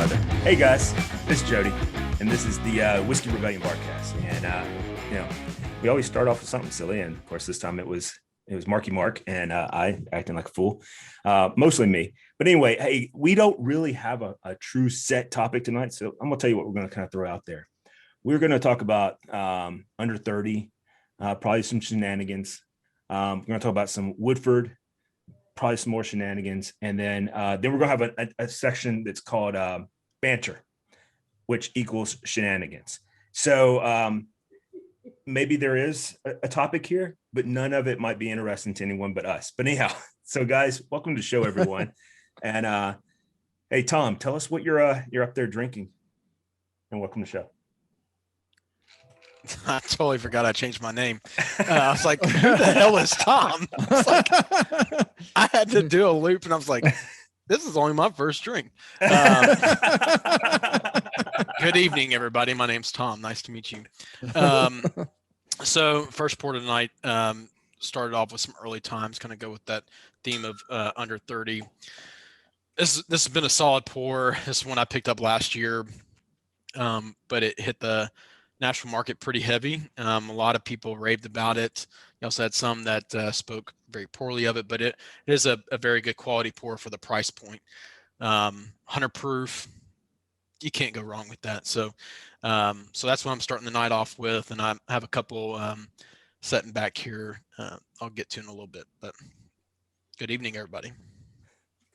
mother. Hey guys, this is Jody, and this is the Whiskey Rebellion Barcast. And we always start off with something silly, and of course this time it was Marky Mark and I acting like a fool, mostly me. But anyway, hey, we don't really have a true set topic tonight, so I'm gonna tell you what we're gonna kind of throw out there. We're gonna talk about under 30, probably some shenanigans. We're gonna talk about some Woodford, probably some more shenanigans, and then we're gonna have a section that's called banter, which equals shenanigans. So maybe there is a topic here, but none of it might be interesting to anyone but us. But anyhow, so guys, welcome to the show, everyone. And hey, Tom, tell us what you're up there drinking, and welcome to the show. I totally forgot I changed my name. I was like, who the hell is Tom? I had to do a loop, and I was like, this is only my first drink. Good evening, everybody. My name's Tom. Nice to meet you. So first pour tonight, started off with some early times, kind of go with that theme of under 30. This has been a solid pour. This is one I picked up last year, but it hit the national market pretty heavy. A lot of people raved about it. You also had some that spoke very poorly of it, but it is a very good quality pour for the price point. 100 proof, you can't go wrong with that. So that's what I'm starting the night off with, and I have a couple setting back here. I'll get to in a little bit, but good evening, everybody.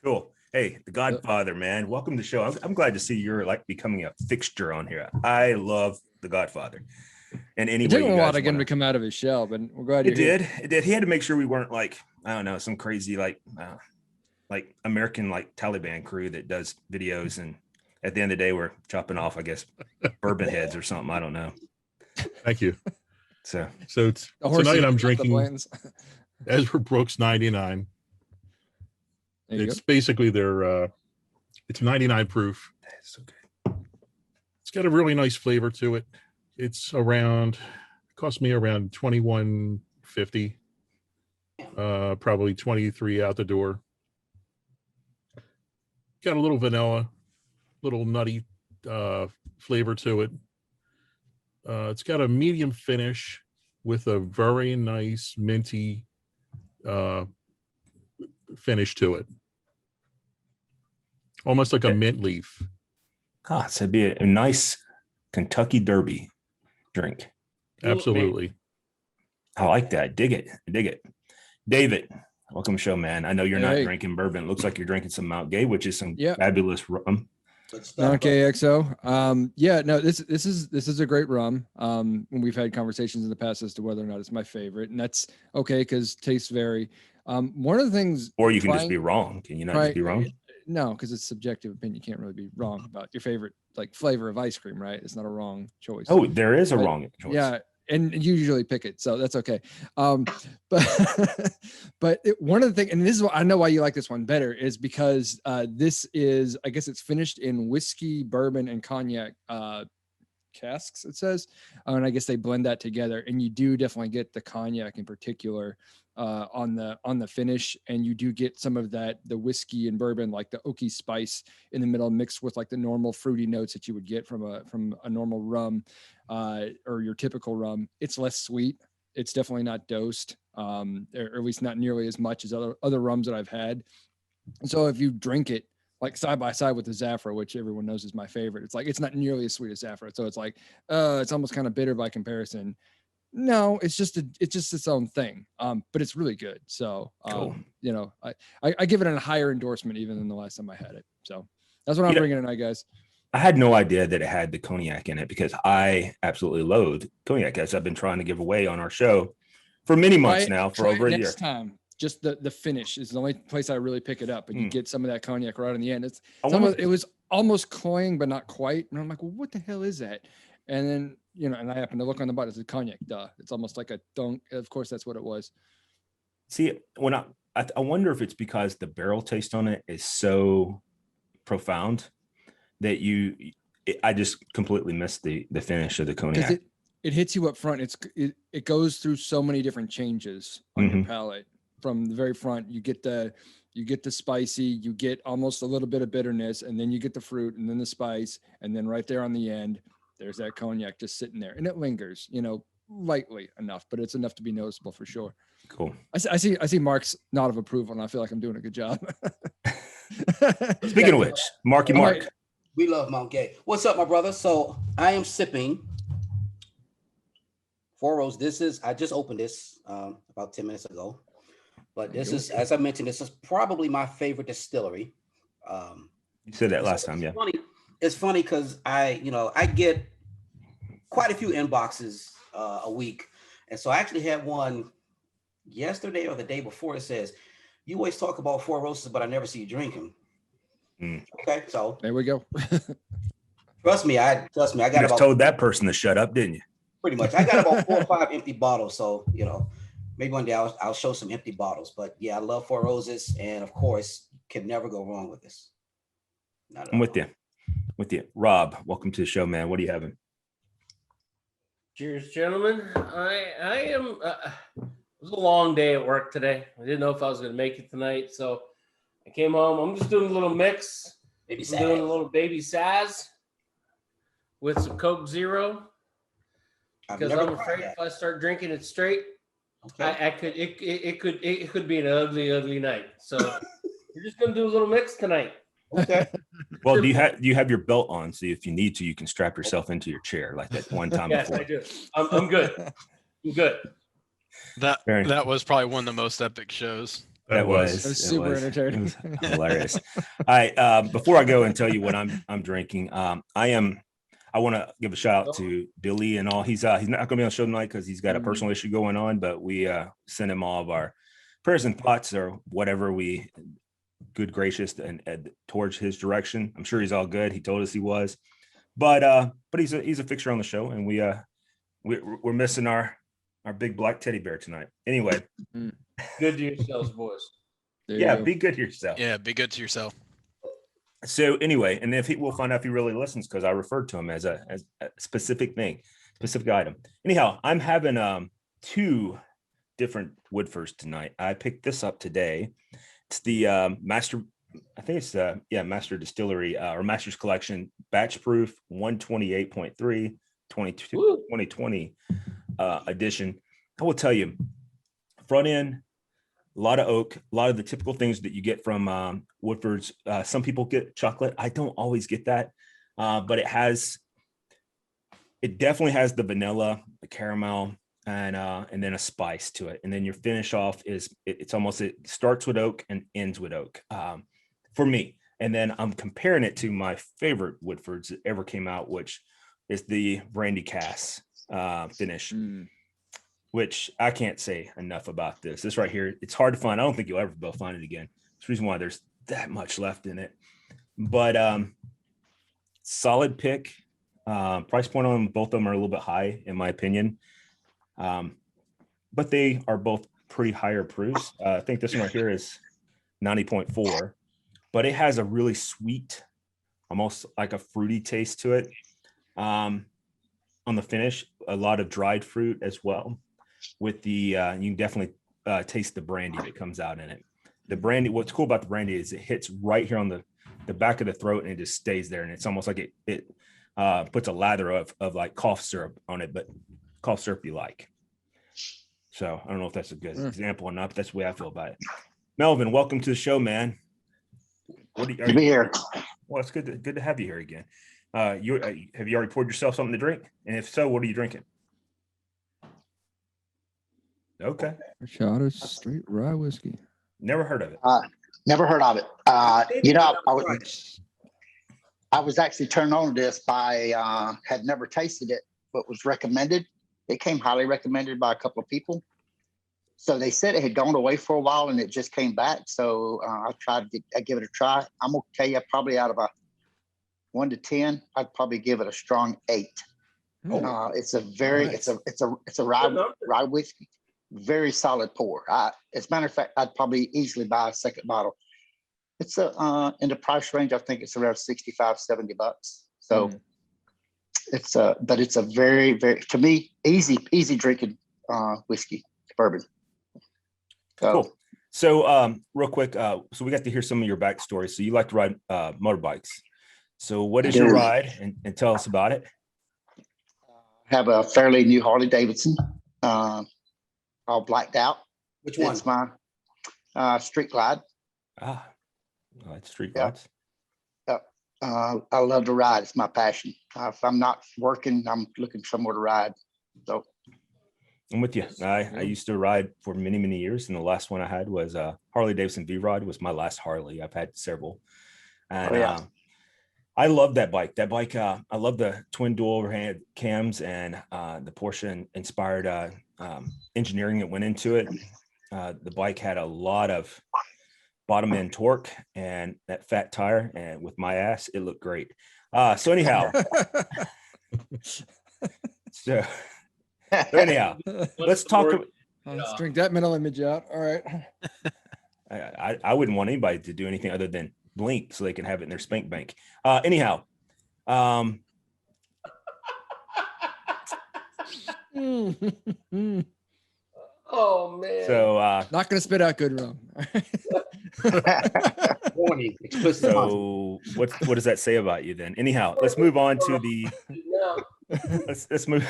Cool. Hey, the Godfather, man. Welcome to the show. I'm glad to see you're like becoming a fixture on here. I love the Godfather. And anyway, it took him a while to get him to come out of his shell, but we're glad it did. It did. He had to make sure we weren't like, I don't know, some crazy like American like Taliban crew that does videos, and at the end of the day we're chopping off, I guess, bourbon heads or something. I don't know. Thank you. So tonight I'm drinking Ezra Brooks 99. It's basically their it's 99 proof. That's so good. It's got a really nice flavor to it. It's cost me around $21.50, probably 23 out the door. Got a little vanilla, little nutty flavor to it. It's got a medium finish with a very nice minty finish to it, almost like a mint leaf. So it'd be a nice Kentucky Derby drink. Absolutely. I like that. Dig it. David, welcome to the show, man. I know you're not drinking bourbon. It looks like you're drinking some Mount Gay, which is some fabulous rum. Mount Gay XO. This is a great rum. We've had conversations in the past as to whether or not it's my favorite, and that's okay because tastes vary. One of the things, or you can just be wrong. Can you not just be wrong? No, because it's subjective opinion. You can't really be wrong about your favorite like flavor of ice cream, right? It's not a wrong choice. Oh, there is a wrong choice. Yeah, and you usually pick it, so that's okay. But one of the things, and this is what I know why you like this one better, is because this is, I guess it's finished in whiskey, bourbon, and cognac casks, it says, and I guess they blend that together, and you do definitely get the cognac in particular on the finish, and you do get some of the whiskey and bourbon, like the oaky spice in the middle, mixed with like the normal fruity notes that you would get from a normal rum or your typical rum. It's less sweet. It's definitely not dosed, or at least not nearly as much as other rums that I've had. So if you drink it like side by side with the Zafra, which everyone knows is my favorite, it's like it's not nearly as sweet as Zafra. So it's like it's almost kind of bitter by comparison. No, it's just its own thing. But it's really good. So cool. I give it a higher endorsement even than the last time I had it. So that's what I'm bringing tonight, guys. I had no idea that it had the cognac in it because I absolutely loathe cognac, as I've been trying to give away on our show for many months now, for over a year. Next time, just the finish is the only place I really pick it up, and you get some of that cognac right in the end. It was almost cloying, but not quite. And I'm like, well, what the hell is that? And then, and I happened to look on the bottle. It's a cognac. Duh. It's almost like a dunk. Of course, that's what it was. See, when I wonder if it's because the barrel taste on it is so profound that I just completely missed the finish of the cognac. It hits you up front. It goes through so many different changes on your palate. from the very front. You get the spicy, you get almost a little bit of bitterness, and then you get the fruit and then the spice. And then right there on the end, there's that cognac just sitting there, and it lingers, lightly enough, but it's enough to be noticeable for sure. Cool. I see Mark's nod of approval, and I feel like I'm doing a good job. Speaking of which, Marky Mark. We love Mount Gay. What's up, my brother? So I am sipping Four Roses. I just opened this about 10 minutes ago. But this is, as I mentioned, this is probably my favorite distillery. You said that last time, yeah. It's funny because I get quite a few inboxes a week. And so I actually had one yesterday or the day before. It says, "You always talk about Four Roses, but I never see you drink them." Okay, so there we go. Trust me, I got you just told that person to shut up, didn't you? Pretty much. I got about 4 or 5 empty bottles. So, maybe one day I'll show some empty bottles. But yeah, I love Four Roses, and of course, can never go wrong with this. I'm with you. Rob, welcome to the show, man. What are you having? Cheers, gentlemen. I am. It was a long day at work today. I didn't know if I was going to make it tonight, so I came home. I'm just doing a little mix. I'm doing a little baby Saz with some Coke Zero because I'm afraid if I start drinking it straight, it could be an ugly night. So we're just going to do a little mix tonight. Okay. Well, do you have your belt on? So if you need to, you can strap yourself into your chair like that one time yes, before. I do. I'm good. I'm good. That was probably one of the most epic shows. That was super entertaining. It was hilarious. All right. Before I go and tell you what I'm drinking, I want to give a shout out to Billy and all. He's not going to be on the show tonight because he's got a personal issue going on, but we send him all of our prayers and thoughts or whatever we good gracious and towards his direction. I'm sure he's all good. He told us he was, but he's a fixture on the show, and we're missing our big black teddy bear tonight. Anyway, good to yourselves, boys. Be good to yourself. Yeah, be good to yourself. So anyway, and if we'll find out if he really listens because I referred to him as a specific item. Anyhow, I'm having 2 different Woodfords tonight. I picked this up today. It's the Master Distillery or Master's Collection Batch Proof 128.3 2020 edition. I will tell you, front end, a lot of oak, a lot of the typical things that you get from Woodford's. Some people get chocolate. I don't always get that, but it definitely has the vanilla, the caramel, and then a spice to it. And then your finish off is it starts with oak and ends with oak for me. And then I'm comparing it to my favorite Woodfords that ever came out, which is the brandy cask finish. Which I can't say enough about this. This right here, it's hard to find. I don't think you'll ever be able to find it again. That's the reason why there's that much left in it. But solid pick. Price point on both of them are a little bit high, in my opinion. But they are both pretty higher proofs. I think this one right here is 90.4, but it has a really sweet, almost like a fruity taste to it. On the finish, a lot of dried fruit as well. With the you can definitely taste the brandy that comes out in it. The brandy, what's cool about the brandy is it hits right here on the back of the throat and it just stays there, and it's almost like it puts a lather of like cough syrup on it, but cough syrup you like. So I don't know if that's a good example or not, but that's the way I feel about it. Melvin, welcome to the show, man. Good to be here. Well, it's good to have you here again. Have you already poured yourself something to drink? And if so, what are you drinking? Okay. A shot of straight rye whiskey. Never heard of it. Never heard of it. I was actually turned on to this by had never tasted it, but was recommended. It came highly recommended by a couple of people. So they said it had gone away for a while and it just came back. So I give it a try. I'm gonna tell you, probably out of a 1 to 10, I'd probably give it a strong 8. It's a very nice. it's a rye whiskey. Very solid pour. As a matter of fact, I'd probably easily buy a second bottle. It's in the price range. I think it's around $65-$70. So but it's a very, very, to me, easy drinking whiskey, bourbon. So cool. So real quick, so we got to hear some of your backstory. So you like to ride motorbikes. So what is your ride, and tell us about it? Have a fairly new Harley Davidson, all blacked out. Which one? It's my Street Glide. Ah, I like street Yeah. rides. I love to ride. It's my passion. If I'm not working, I'm looking somewhere to ride. So I'm with you. I used to ride for many, many years, and the last one I had was Harley Davidson V-Rod was my last Harley. I've had several, and I love that bike. That bike, I love the twin dual overhead cams and the Porsche inspired engineering that went into it. The bike had a lot of bottom end torque and that fat tire, and with my ass, it looked great. So anyhow, so let's talk. Let's drink that mental image out. All right. I wouldn't want anybody to do anything other than blink so they can have it in their spank bank. Anyhow, Oh man. so Not gonna spit out good rum. Warning. Explicit content. so what does that say about you then? Anyhow, let's move on to the Yeah. let's move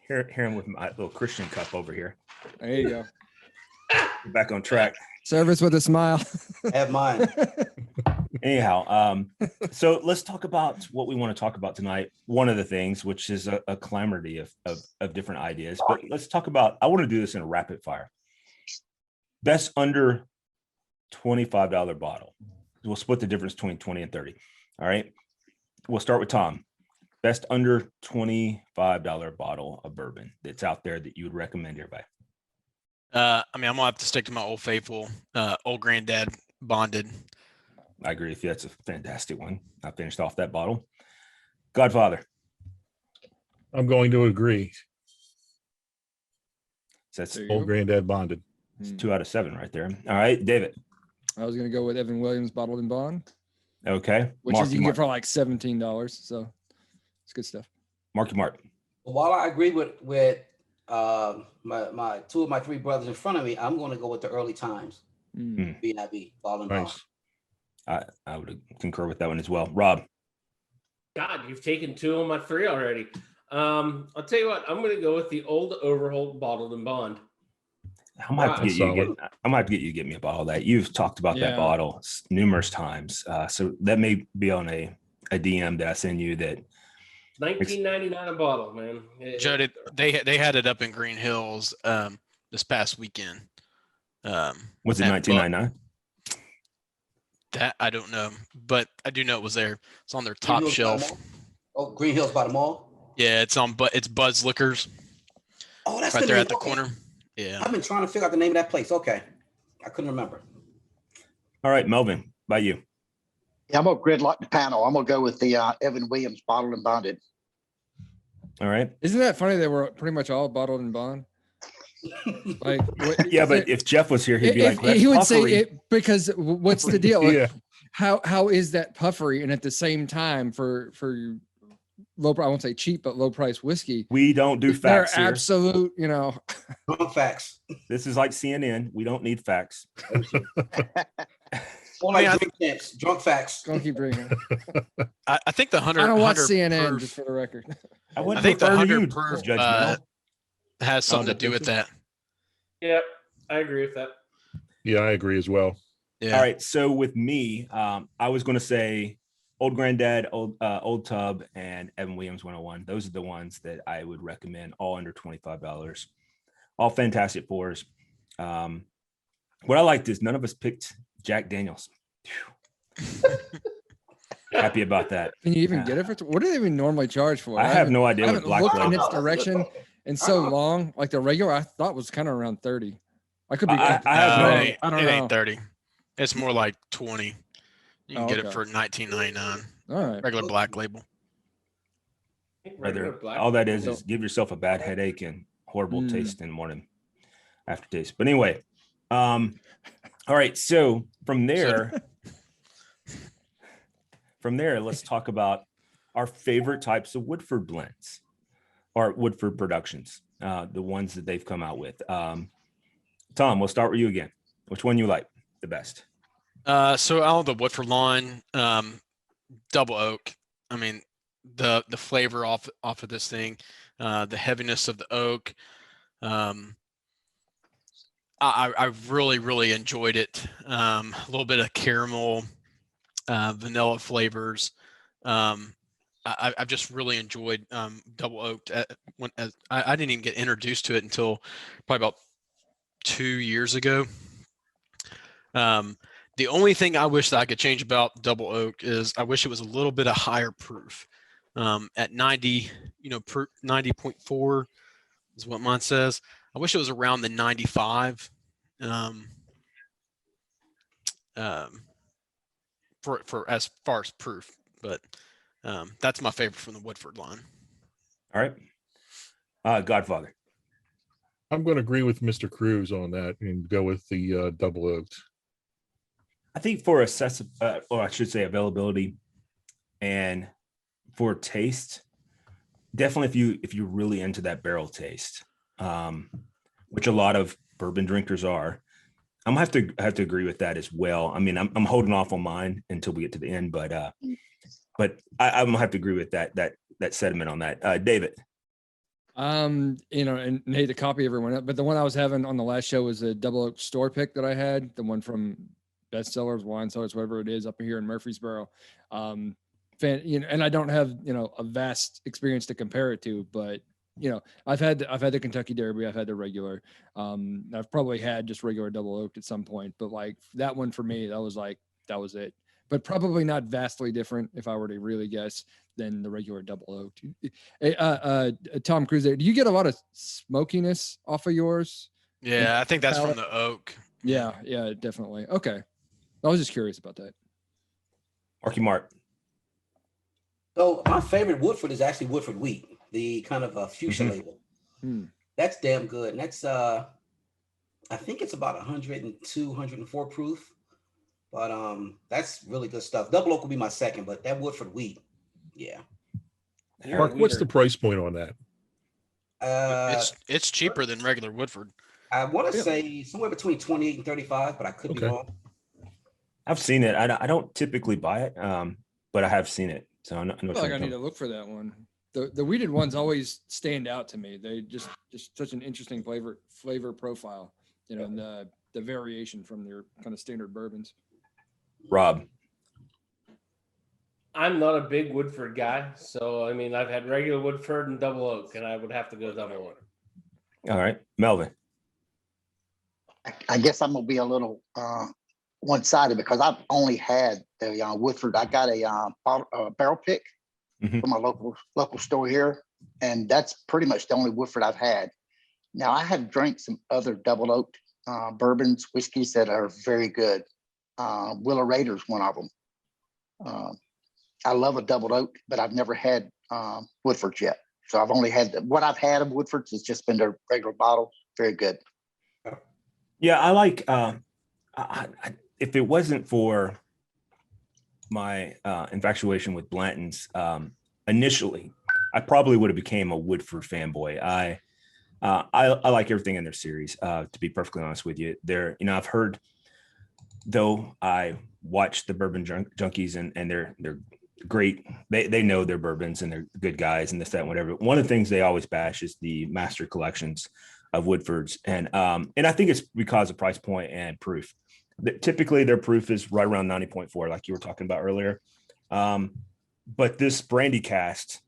here I'm with my little Christian cup over here. There you go. We're back on track. Service with a smile. Have mine. Anyhow, so let's talk about what we want to talk about tonight. One of the things, which is a calamity of different ideas, but let's talk about, I want to do this in a rapid fire. Best under $25 bottle. We'll split the difference between 20 and 30. All right. We'll start with Tom. Best under $25 bottle of bourbon that's out there that you would recommend everybody. I mean, I'm gonna have to stick to my old faithful, Old Granddad Bonded. I agree with you. That's a fantastic one. I finished off that bottle. Godfather. I'm going to agree. So that's There you go. Old Granddad Bonded. 2 out of 7 right there. All right, David. I was gonna go with Evan Williams Bottled in Bond, Okay. which is you can get for like $17. So it's good stuff. Marky Mark. While I agree with my two of my three brothers in front of me, I'm going to go with the early times. Mm. BIB, Ball and Bond. Nice. I would concur with that one as well. Rob. God, you've taken 2 of my 3 already. I'll tell you what, I'm going to go with the Old Overholt Bottled and Bond. I'm gonna have to get you to Solid. I'm gonna have to get you to get me a bottle of that. You've talked about that Yeah. bottle numerous times. So that may be on a DM that I send you that $19.99 a bottle, man. Joe, they had it up in Green Hills this past weekend. was it at 1999? That I don't know, but I do know it was there. It's on their Green top Hills by the shelf. mall? Oh, Green Hills by the mall. Yeah, it's on, but it's Buzz Liquors Oh, that's right the there name. at the Okay. corner. Yeah. I've been trying to figure out the name of that place. Okay, I couldn't remember. All right, Melvin, by you. yeah, I'm gonna gridlock the panel. I'm gonna go with the Evan Williams Bottled and Bonded. All right. Isn't that funny? They were pretty much all bottled in bond. Like, Yeah, but if Jeff was here, he'd be like, he would say puffery. it because what's the deal? Like, Yeah. how is that puffery and at the same time for low, I won't say cheap, but low price whiskey? We don't do They're facts here. absolute, you know. Drunk facts. This is like CNN. We don't need facts. More like I mean, drink champs. Drunk facts. Don't keep drinking. I think the 100. I don't watch 100 CNN, proof- just for the record. I wouldn't think the refer to 100 you, proof, judgmental. has something to don't do think with so. that. Yep, I agree with that. Yeah, I agree as well. Yeah. All right. So with me, I was going to say Old Granddad, Old Tub, and Evan Williams 101. Those are the ones that I would recommend, all under $25. All fantastic pours. What I liked is none of us picked Jack Daniels. Phew. Happy about that. Can you even get it for? What do they even normally charge for? I have no idea I what haven't Black looked in Label. its direction in so long. Like the regular, I thought was kind of around 30. I could be. I have No, no it idea. ain't, I don't it know. ain't 30. It's more like 20. You can Oh, get okay. it for $19.99. All right. Regular Black Label. Rather, all that is give yourself a bad headache and horrible taste in the morning aftertaste. But anyway, all right. So from there, let's talk about our favorite types of Woodford blends or Woodford productions, the ones that they've come out with. Tom, we'll start with you again. Which one you like the best? So out of the Woodford line, double oak. I mean, the flavor off of this thing, the heaviness of the oak. I really enjoyed it. A little bit of caramel, vanilla flavors. I've just really enjoyed double oaked. I didn't even get introduced to it until probably about 2 years ago. The only thing I wish that I could change about double oak is I wish it was a little bit of higher proof. At 90, 90.4 is what mine says. I wish it was around the 95. For as far as proof, but that's my favorite from the Woodford line. All right. Godfather. I'm going to agree with Mr. Cruz on that and go with the double oaked. I think for or I should say availability and for taste, definitely if you're really into that barrel taste, which a lot of bourbon drinkers are, I'm gonna have to agree with that as well. I mean, I'm holding off on mine until we get to the end, but I'm gonna have to agree with that sentiment on that. David. And hate to copy everyone up, but the one I was having on the last show was a double oak store pick that I had, the one from Bestsellers, Wine Cellars, whatever it is, up here in Murfreesboro. And I don't have a vast experience to compare it to, but I've had the Kentucky Derby, I've had the regular. I've probably had just regular double oaked at some point, but like that one for me, that was it. But probably not vastly different, if I were to really guess, than the regular double oaked. Hey, Tom Cruise, do you get a lot of smokiness off of yours? Yeah, I think that's from the oak. Yeah, definitely. Okay. I was just curious about that. Mark. So my favorite Woodford is actually Woodford Wheat, the kind of a fuchsia label. That's damn good. And that's I think it's about 102, 104 proof. But that's really good stuff. Double oak will be my second, but that Woodford Wheat, yeah. Mark, what's the price point on that? It's cheaper than regular Woodford. I want to say somewhere between 28 and 35, but I could be wrong. I've seen it. I don't typically buy it, but I have seen it. So I feel like I need to look for that one. The weeded ones always stand out to me. They just such an interesting flavor profile, and the variation from their kind of standard bourbons. Rob. I'm not a big Woodford guy, so I mean I've had regular Woodford and double oak, and I would have to go double oak. All right, Melvin. I guess I'm gonna be a little one-sided because I've only had the Woodford. I got a barrel pick from a local store here, and that's pretty much the only Woodford I've had. Now I have drank some other double oaked bourbons, whiskeys that are very good. Willow Raider's one of them. I love a double oak, but I've never had Woodford's yet. So I've only had what I've had of Woodford's has just been their regular bottle. Very good. Yeah, I like. If it wasn't for my infatuation with Blanton's, initially, I probably would have became a Woodford fanboy. I like everything in their series. To be perfectly honest with you, I've heard, though I watch the Bourbon Junkies and they're great. They know their bourbons and they're good guys and this, that, and whatever. One of the things they always bash is the master collections of Woodford's. And I think it's because of price point and proof. Typically their proof is right around 90.4, like you were talking about earlier. But this brandy cast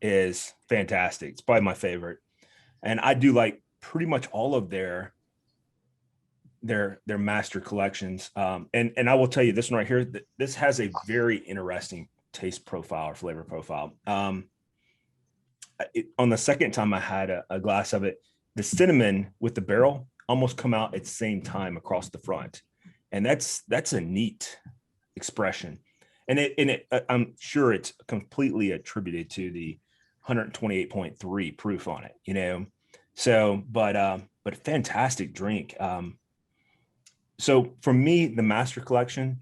is fantastic. It's probably my favorite. And I do like pretty much all of their master collections. And I will tell you this one right here, this has a very interesting taste profile or flavor profile. On the second time I had a glass of it, the cinnamon with the barrel almost come out at the same time across the front. And that's a neat expression. And I'm sure it's completely attributed to the 128.3 proof on it, So, but fantastic drink. So for me, the master collection,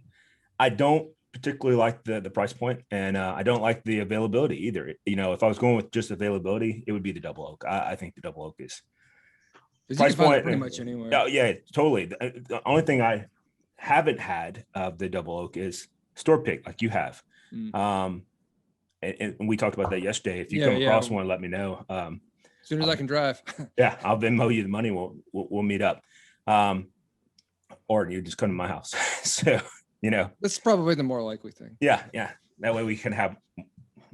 I don't particularly like the price point, and I don't like the availability either. If I was going with just availability, it would be the double oak. I think the double oak is 'Cause price you can find it point, pretty much anywhere. Oh yeah, totally. The only thing I haven't had of the double oak is store pick, like you have. Mm. And we talked about that yesterday. If you Yeah, come yeah. across one, let me know. As soon as I can drive. Yeah, I'll Venmo you the money. We'll meet up. Or you just come to my house. So, That's probably the more likely thing. yeah. That way we can have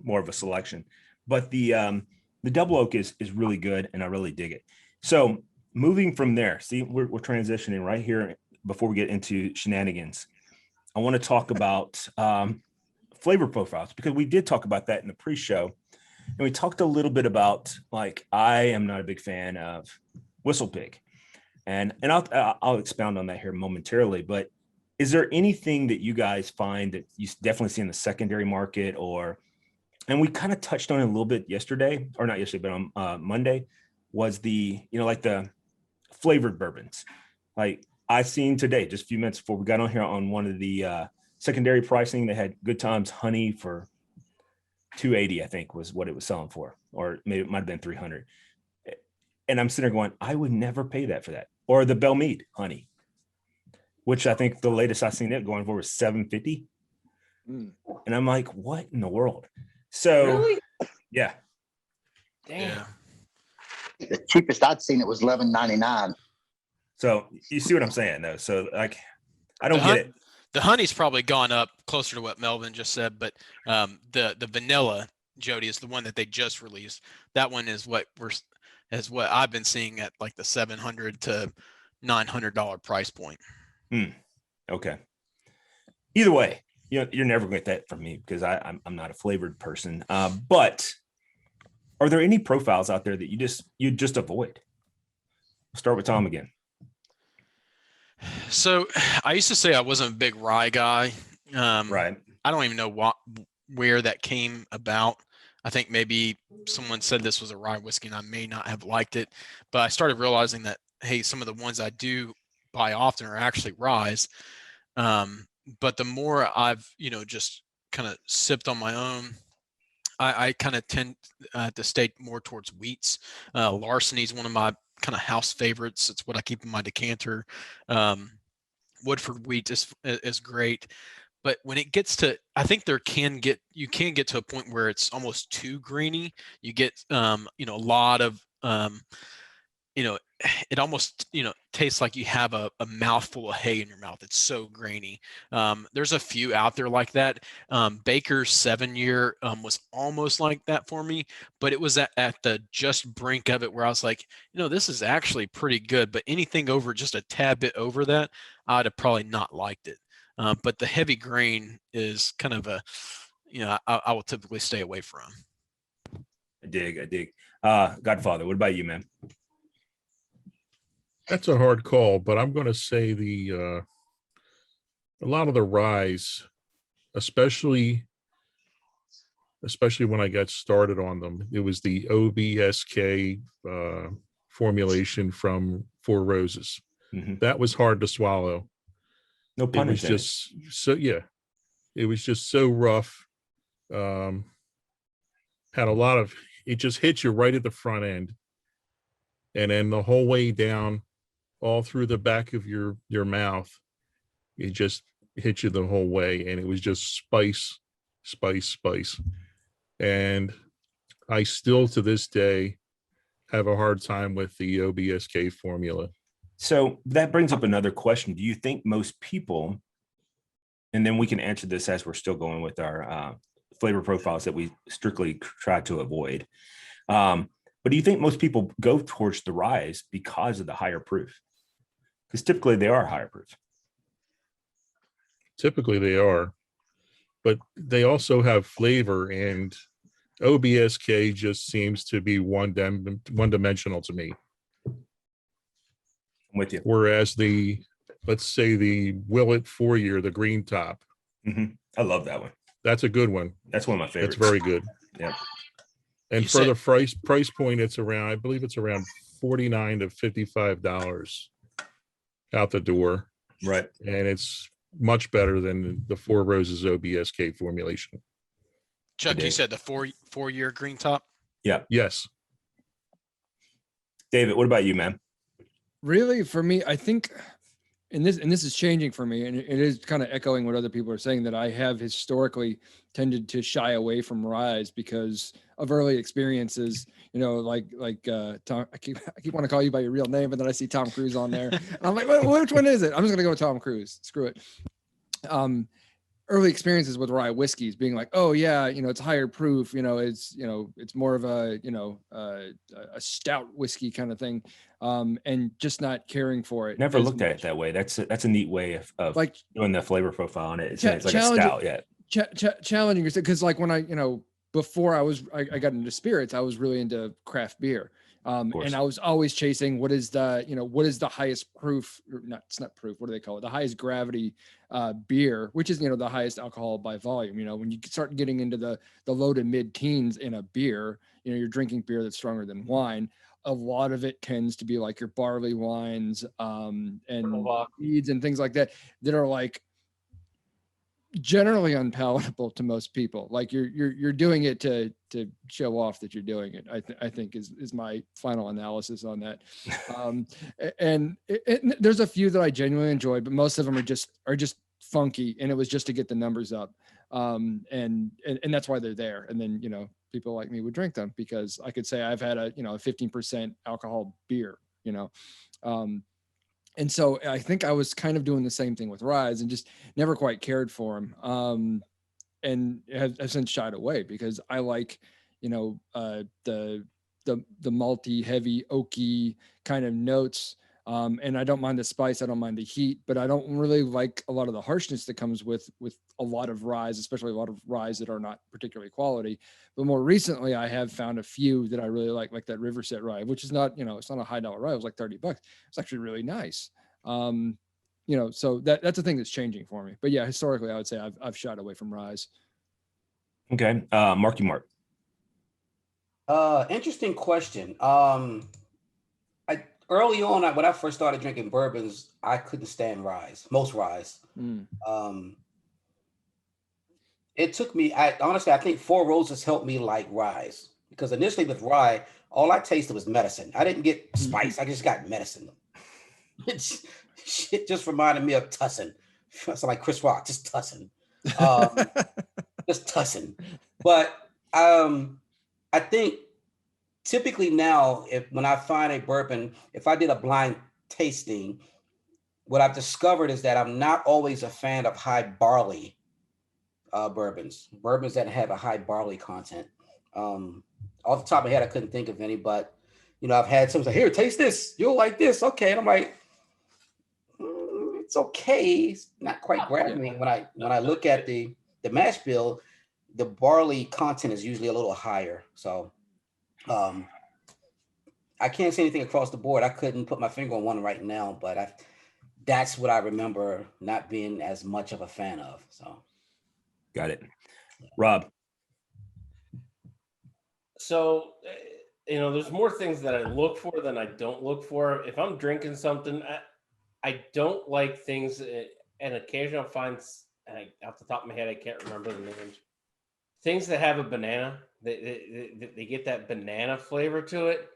more of a selection. But the double oak is really good, and I really dig it. So moving from there, see, we're transitioning right here before we get into Shenanigans. I want to talk about flavor profiles, because we did talk about that in the pre-show, and we talked a little bit about, like, I am not a big fan of whistle pig, and I'll expound on that here momentarily. But is there anything that you guys find that you definitely see in the secondary market, and we kind of touched on it a little bit yesterday, or not yesterday, but on Monday, was the flavored bourbons. Like I seen today, just a few minutes before we got on here, on one of the secondary pricing, they had Good Times honey for $280, I think was what it was selling for, or maybe it might have been $300. And I'm sitting there going, I would never pay that for that. Or the Belle Meade honey, which I think the latest I seen it going for was $750. And I'm like, what in the world? So Really? yeah. Damn. Yeah. The cheapest I'd seen it was $11.99. So you see what I'm saying, though. So like, I don't get it. The honey's probably gone up closer to what Melvin just said, but the vanilla, Jody, is the one that they just released. That one is what I've been seeing at like the $700 to $900 price point. Okay. Either way, you're never going to get that from me, because I'm not a flavored person. But are there any profiles out there that you just avoid? We'll start with Tom again. So I used to say I wasn't a big rye guy. Right. I don't even know where that came about. I think maybe someone said this was a rye whiskey and I may not have liked it, but I started realizing that, hey, some of the ones I do buy often are actually ryes. But the more I've, just kind of sipped on my own, I kind of tend to stay more towards wheats. Larceny is one of my kind of house favorites. It's what I keep in my decanter. Woodford wheat is great. But when it gets to, I think you can get to a point where it's almost too grainy. You get, a lot of, it almost, tastes like you have a mouthful of hay in your mouth. It's so grainy. There's a few out there like that. Baker's 7-year was almost like that for me, but it was at the just brink of it where I was like, this is actually pretty good, but anything over just a tad bit over that, I'd have probably not liked it. But the heavy grain is kind of I will typically stay away from. I dig. Godfather, what about you, man? That's a hard call, but I'm going to say a lot of the ryes, especially when I got started on them, it was the OBSK formulation from Four Roses. Mm-hmm. That was hard to swallow. No pun intended. It was just so rough. Had a lot of, it just hit you right at the front end, and then the whole way down, all through the back of your mouth, it just hit you the whole way, and it was just spice. And I still to this day have a hard time with the OBSK formula. So that brings up another question. Do you think most people, and then we can answer this as we're still going with our flavor profiles that we strictly try to avoid, but do you think most people go towards the ryes because of the higher proof? Because typically they are higher proof. Typically they are, but they also have flavor, and OBSK just seems to be one-dimensional to me. I'm with you. Whereas let's say the Willet 4-year, the green top. Mm-hmm. I love that one. That's a good one. That's one of my favorites. That's very good. Yeah. And for the price point, it's around, I believe it's around $49 to $55 out the door. Right. And it's much better than the Four Roses OBSK formulation. Chuck, you said the four-year green top? Yeah. Yes. David, what about you, man? Really, for me, I think, and this is changing for me, and it is kind of echoing what other people are saying, that I have historically tended to shy away from ryes because of early experiences. You know, like Tom. I keep want to call you by your real name, but then I see Tom Cruise on there, and I'm like, which one is it? I'm just gonna go with Tom Cruise. Screw it. Early experiences with rye whiskeys being like, oh yeah, you know, it's higher proof, you know, it's more of a, a stout whiskey kind of thing. And just not caring for it. Never looked at it that way. That's a neat way of like doing the flavor profile on it. It's like a stout, yeah. Challenging yourself, because like when I, before I got into spirits, I was really into craft beer. And I was always chasing what is the highest proof, it's not proof, what do they call it? The highest gravity beer, which is, the highest alcohol by volume. When you start getting into the low to mid teens in a beer, you're drinking beer that's stronger than wine. A lot of it tends to be like your barley wines and seeds and things like that are like generally unpalatable to most people. Like you're doing it to show off that you're doing it. I think is my final analysis on that. And there's a few that I genuinely enjoy, but most of them are just funky, and it was just to get the numbers up. And that's why they're there. And then people like me would drink them because I could say I've had a 15% alcohol beer. And so I think I was kind of doing the same thing with ryes and just never quite cared for them. And have since shied away because I like, the malty, heavy, oaky kind of notes. And I don't mind the spice. I don't mind the heat, but I don't really like a lot of the harshness that comes with a lot of ryes, especially a lot of ryes that are not particularly quality. But more recently, I have found a few that I really like that Riverset rye, which is not, it's not a high dollar rye. It was like $30. It's actually really nice. So that's a thing that's changing for me. But yeah, historically, I would say I've shied away from ryes. Okay, Marky Mark. Interesting question. Early on, when I first started drinking bourbons, I couldn't stand most ryes. It took me, I think Four Roses helped me like ryes because initially with rye, all I tasted was medicine. I didn't get spice. I just got medicine. Shit just reminded me of Tussin. It's like Chris Rock, just Tussin. Just Tussin. But I think typically now, when I find a bourbon, if I did a blind tasting, what I've discovered is that I'm not always a fan of high barley bourbons that have a high barley content. Off the top of my head, I couldn't think of any, but I've had some say, "Here, taste this. You'll like this." Okay, and I'm like, it's okay. It's not quite grabbing me. When I look at the mash bill, the barley content is usually a little higher. So I can't say anything across the board. I couldn't put my finger on one right now, but that's what I remember not being as much of a fan of. So, got it. Rob. So, there's more things that I look for than I don't look for. If I'm drinking something, I don't like things, and occasionally I'll find, off the top of my head, I can't remember the names. Things that have a banana, they get that banana flavor to it.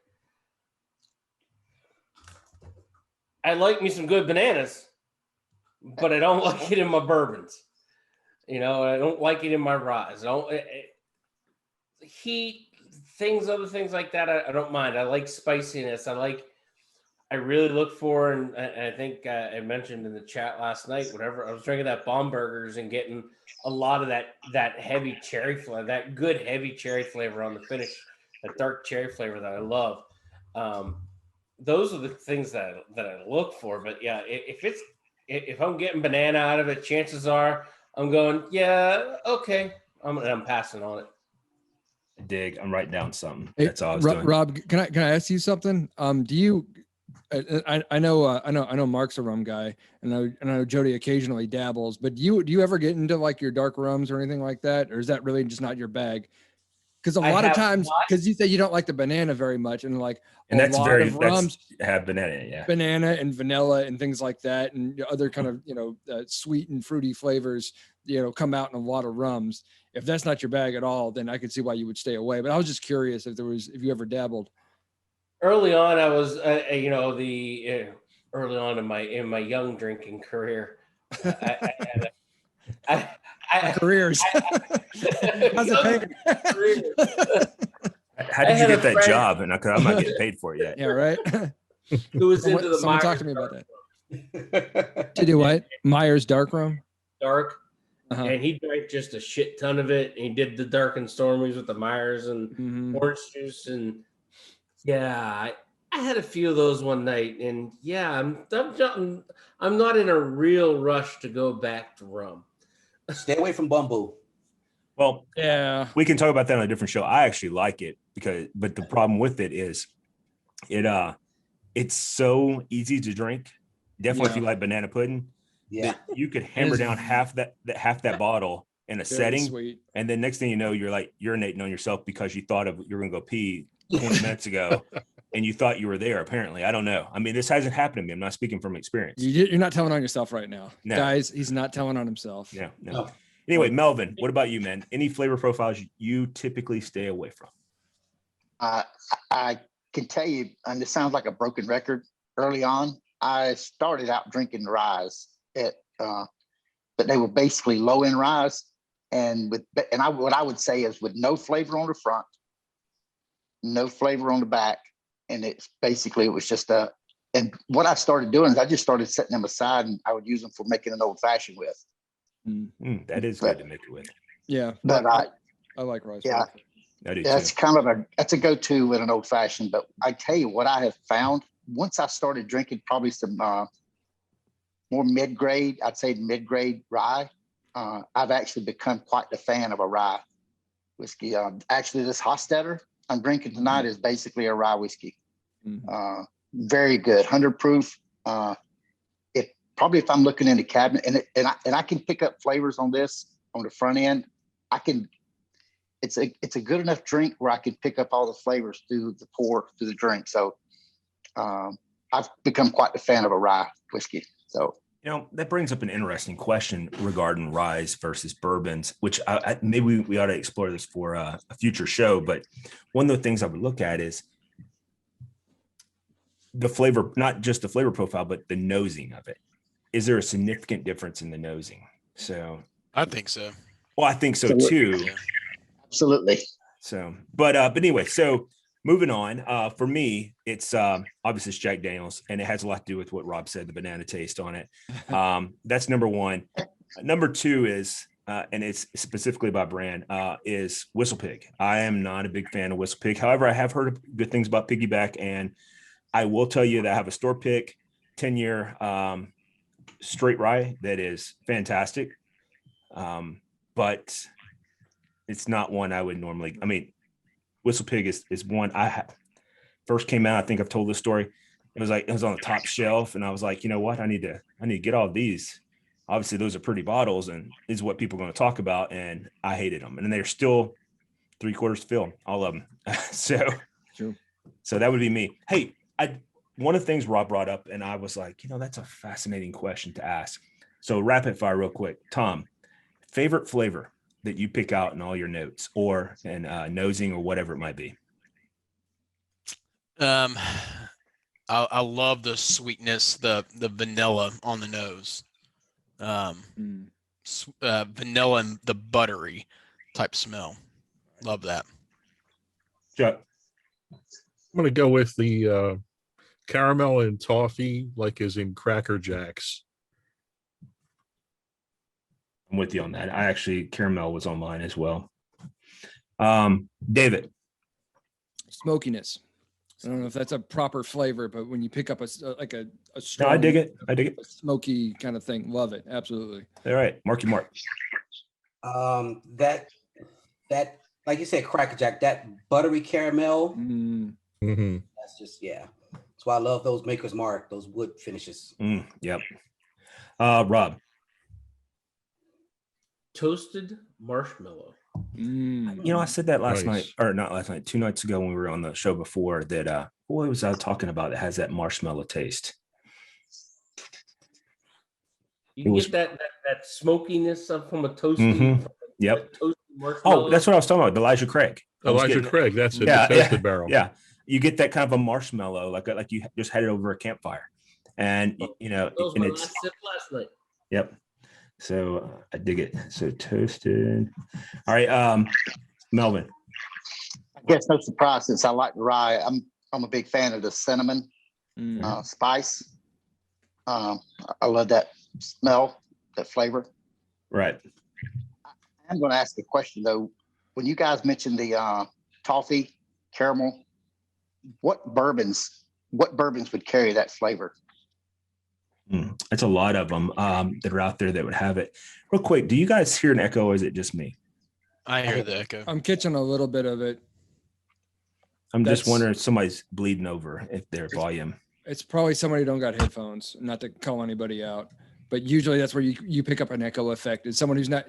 I like me some good bananas, but I don't like it in my bourbons. I don't like it in my ryes. Heat, other things like that, I don't mind. I like spiciness. I really look for, and I think I mentioned in the chat last night, whatever, I was drinking that Baumburgers and getting a lot of that heavy cherry flavor, that good heavy cherry flavor on the finish, that dark cherry flavor that I love. Those are the things that I look for. But yeah, if I'm getting banana out of it, chances are I'm going, yeah, okay, I'm passing on it. Dig. I'm writing down something. That's all I was doing. Rob, can I ask you something? Do you? I know Mark's a rum guy, and I know Jody occasionally dabbles. But do you ever get into like your dark rums or anything like that, or is that really just not your bag? Because a lot of times, because you say you don't like the banana very much, and like that's have banana, banana and vanilla and things like that, and other kind of sweet and fruity flavors, come out in a lot of rums. If that's not your bag at all, then I could see why you would stay away. But I was just curious if you ever dabbled. early on, I was, early on in my young drinking career, I Our careers. How's it paying? How did you get that job? And I'm not getting paid for it yet. Yeah, right. who was into the Someone talk Myers to me about that. To do what? Myers dark rum. dark, Uh-huh. and he drank just a shit ton of it. And he did the dark and stormies with the Myers and orange juice, and yeah, I had a few of those one night, and yeah, I'm not in a real rush to go back to rum. Stay away from Bumbu. Well, Yeah, we can talk about that on a different show. I actually like it but the problem with it is it's so easy to drink. Definitely if you like banana pudding. Yeah. That you could hammer down half that bottle in a setting. sweet. And then next thing you know, you're like urinating on yourself because you thought you're going to go pee 20 minutes ago and you thought you were there. Apparently, I don't know. I mean, this hasn't happened to me. I'm not speaking from experience. You're not telling on yourself right now, No. guys. He's not telling on himself. Yeah, no. No. Anyway, Melvin, what about you, man? Any flavor profiles you typically stay away from? I can tell you, and this sounds like a broken record. Early on, I started out drinking ryes but they were basically low end ryes, what I would say is with no flavor on the front, no flavor on the back, and it was just and what I started doing is I just started setting them aside, and I would use them for making an old fashioned with. That is good to make it with. Yeah, but I like rice. Yeah. I do That's too. kind of that's a go-to with an old fashioned. But I tell you what I have found once I started drinking probably some more mid-grade, I'd say mid-grade rye. I've actually become quite the fan of a rye whiskey. Actually, this Hofstadter I'm drinking tonight is basically a rye whiskey. Very good, 100 proof. It probably, if I'm looking in the cabinet, and I can pick up flavors on this on the front end. It's a good enough drink where I can pick up all the flavors through the drink. So I've become quite a fan of a rye whiskey. So, that brings up an interesting question regarding ryes versus bourbons, which maybe we ought to explore this for a future show. But one of the things I would look at is the flavor, not just the flavor profile, but the nosing of it. Is there a significant difference in the nosing? So I think so. Well, I think so too. Yeah. Absolutely. So, but anyway, so moving on, for me, it's obviously it's Jack Daniels, and it has a lot to do with what Rob said, the banana taste on it. That's number one. Number two is, and it's specifically by brand, is Whistle Pig. I am not a big fan of Whistle Pig. However, I have heard good things about Piggyback, and I will tell you that I have a store pick 10-year straight rye that is fantastic. But it's not one I would normally, Whistle Pig is one first came out. I think I've told this story. It was on the top shelf, and I was like, you know what? I need to get all of these. Obviously, those are pretty bottles, and is what people are going to talk about. And I hated them, and they're still 3/4 filled, all of them. So that would be me. Hey, one of the things Rob brought up, and I was like, that's a fascinating question to ask. So rapid fire, real quick, Tom, favorite flavor that you pick out in all your notes or in nosing or whatever it might be? I love the sweetness, the vanilla on the nose, vanilla and the buttery type smell. Love that. Chuck? I'm going to go with the caramel and toffee, like as in Cracker Jacks. I'm with you on that. Caramel was on mine as well. David? Smokiness. I don't know if that's a proper flavor, but when you pick up a strong, No, I dig it. a smoky kind of thing, love it. Absolutely. All right, Marky Mark. That like you said, Cracker Jack, that buttery caramel. Mm-hmm. That's just That's why I love those Maker's Mark, those wood finishes. Yep. Rob? Toasted marshmallow. I said that last night, or not last night, 2 nights ago when we were on the show before, that what was I talking about that has that marshmallow taste? You get that smokiness from a toasted. Yep. Toasted marshmallow. Oh, that's what I was talking about. Elijah Craig. Elijah Craig. That's it. Yeah, the toasted barrel. Yeah. you get that kind of a marshmallow, like you just had it over a campfire, and you know, Those and were it's last sip last night. yep. So I dig it. So toasted. All right, Melvin. I guess no surprise since I like the rye. I'm a big fan of the cinnamon spice. I love that smell, that flavor. Right. I'm going to ask a question though. When you guys mentioned the toffee, caramel, what bourbons would carry that flavor? It's a lot of them that are out there that would have it. Real quick, do you guys hear an echo or is it just me? I hear the echo. I'm catching a little bit of it. I'm just That's- wondering if somebody's bleeding over if their volume. It's probably somebody who don't got headphones, not to call anybody out, but usually that's where you pick up an echo effect. It's someone who's not,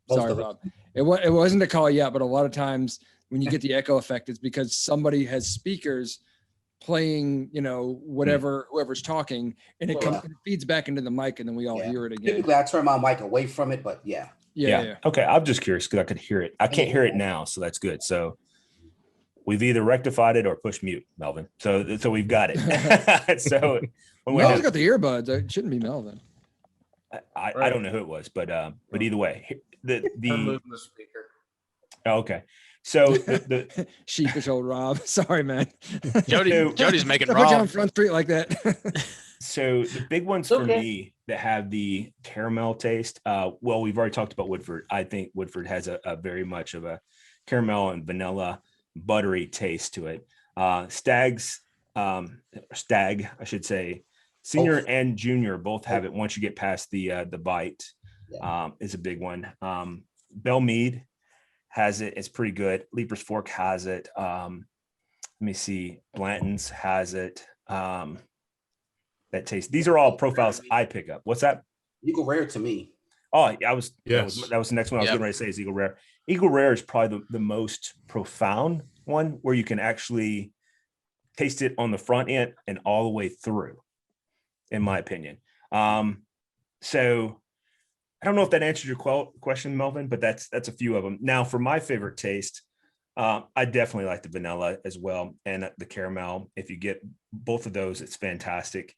sorry, Rob. It wasn't to call you out, but a lot of times when you get the echo effect, it's because somebody has speakers playing, you know, whoever's talking, and it feeds back into the mic, and then we all hear it again. Typically, I turn my mic away from it, but yeah. Okay, I'm just curious because I could hear it. I can't hear it now, so that's good. So we've either rectified it or pushed mute, Melvin. So we've got it. So when Melvin's got the earbuds. It shouldn't be Melvin. I don't know who it was, but either way, I'm moving the speaker. Okay. So the sheepish old Rob. Sorry, man. Jody's making Put you on Rob. Front Street like that. So the big ones for me that have the caramel taste. Well, we've already talked about Woodford. I think Woodford has a very much of a caramel and vanilla buttery taste to it. Stag, I should say, senior and junior both have it. Once you get past the bite, is a big one. Bell Mead has it. It's pretty good. Leaper's Fork has it. Let me see. Blanton's has it. That taste. These are all profiles I pick up. What's that? Eagle Rare to me. Oh, that was the next one I was getting ready to say is Eagle Rare. Eagle Rare is probably the most profound one where you can actually taste it on the front end and all the way through, in my opinion. So I don't know if that answers your question, Melvin, but that's a few of them. Now, for my favorite taste, I definitely like the vanilla as well and the caramel. If you get both of those, it's fantastic.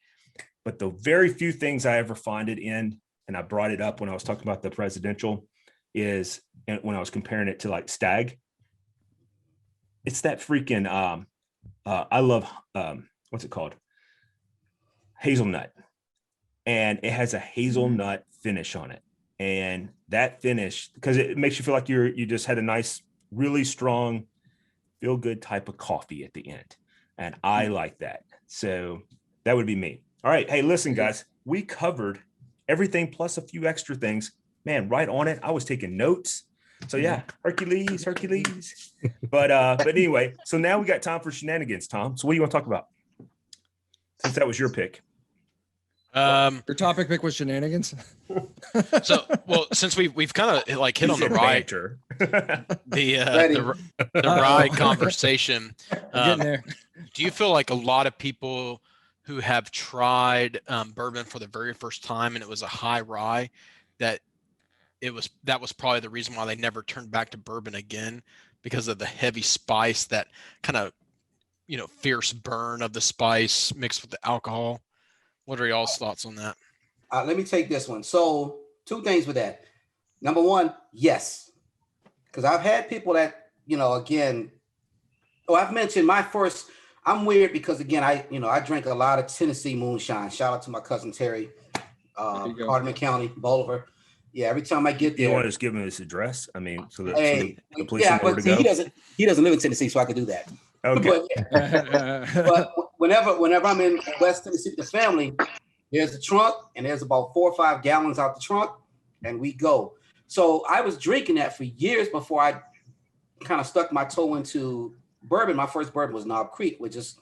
But the very few things I ever find it in, and I brought it up when I was talking about the presidential, is when I was comparing it to like Stag. It's that freaking I love what's it called? Hazelnut. And it has a hazelnut finish on it. And that finish, because it makes you feel like you just had a nice, really strong, feel good type of coffee at the end. And I like that. So that would be me. All right. Hey, listen, guys, we covered everything plus a few extra things. Man, right on it. I was taking notes. So yeah, Hercules. But anyway, so now we got time for shenanigans, Tom. So what do you want to talk about? Since that was your pick. Your topic pick was shenanigans. So, well, since we've kind of like hit on the rye, the rye conversation. Getting there. Do you feel like a lot of people who have tried bourbon for the very first time and it was a high rye, that was probably the reason why they never turned back to bourbon again, because of the heavy spice, that kind of, fierce burn of the spice mixed with the alcohol? What are y'all's thoughts on that? Let me take this one. So 2 things with that. Number 1, yes. Because I've had people that, I've mentioned my first, I'm weird because again, I drink a lot of Tennessee moonshine. Shout out to my cousin Terry, Hardeman County, Bolivar. Yeah, every time I get there. You want to just give him his address? I mean, so that the police yeah, know where but to go. he doesn't live in Tennessee, so I could do that. Okay. But whenever I'm in West Tennessee with the family, there's a trunk and there's about 4 or 5 gallons out the trunk, and we go. So I was drinking that for years before I kind of stuck my toe into bourbon. My first bourbon was Knob Creek, which is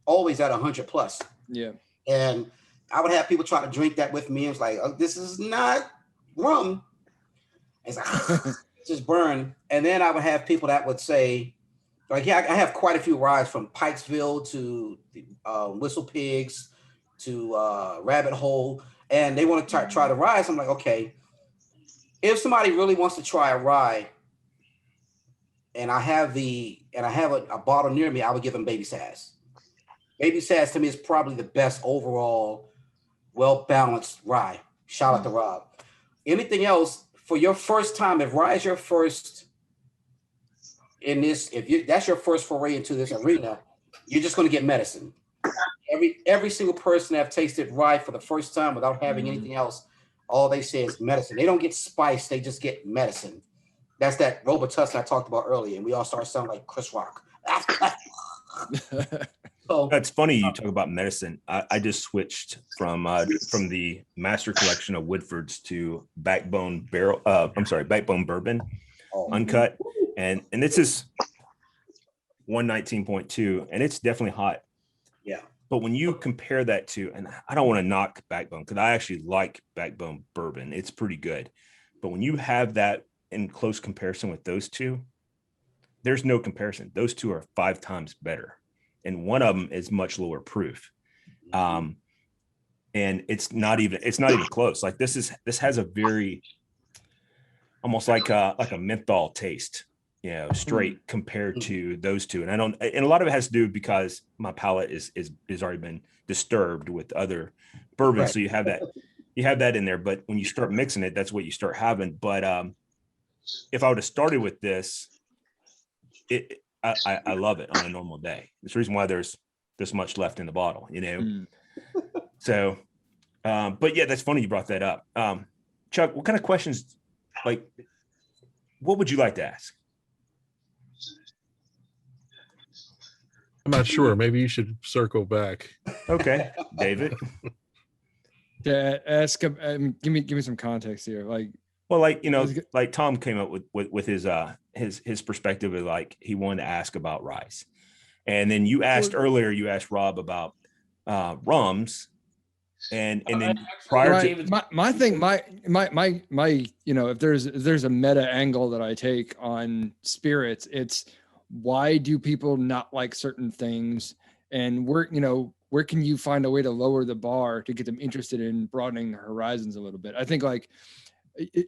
always at 100 plus. Yeah. And I would have people try to drink that with me. It was like, oh, this is not rum. It's like, just burn. And then I would have people that would say, like, yeah, I have quite a few rides from Pikesville to Whistle Pigs to Rabbit Hole, and they want to try the rye. So I'm like, okay, if somebody really wants to try a rye and I have a bottle near me, I would give them Baby Sass. Baby Sass to me is probably the best overall, well-balanced rye. Shout out to Rob. Anything else for your first time, if rye is your first in this, that's your first foray into this arena, you're just going to get medicine. Every single person that have tasted rye for the first time without having anything else, all they say is medicine. They don't get spice, they just get medicine. That's that Robitussin I talked about earlier, and we all start sounding like Chris Rock. So It's funny you talk about medicine. I just switched from the master collection of Woodfords to Backbone Bourbon, uncut, and this is 119.2, and it's definitely hot. Yeah. But when you compare that to, and I don't want to knock Backbone because I actually like Backbone Bourbon, it's pretty good. But when you have that in close comparison with those two, there's no comparison. Those two are 5 times better. And one of them is much lower proof. And it's not even close. Like this has a very, almost like a menthol taste, straight compared to those two. And a lot of it has to do because my palate is already been disturbed with other bourbons. Right. So you have that in there, but when you start mixing it, that's what you start having. But if I would have started with this, I love it on a normal day. That's the reason why there's this much left in the bottle, So, but yeah, that's funny you brought that up. Chuck, what kind of questions, what would you like to ask? I'm not sure. Maybe you should circle back. Okay, David. Yeah, ask him. Give me some context here. Like Tom came up with his perspective of he wanted to ask about rice, and then you asked earlier. You asked Rob about rums, and then prior to my thing, my if there's a meta angle that I take on spirits, it's why do people not like certain things, and where can you find a way to lower the bar to get them interested in broadening their horizons a little bit? I think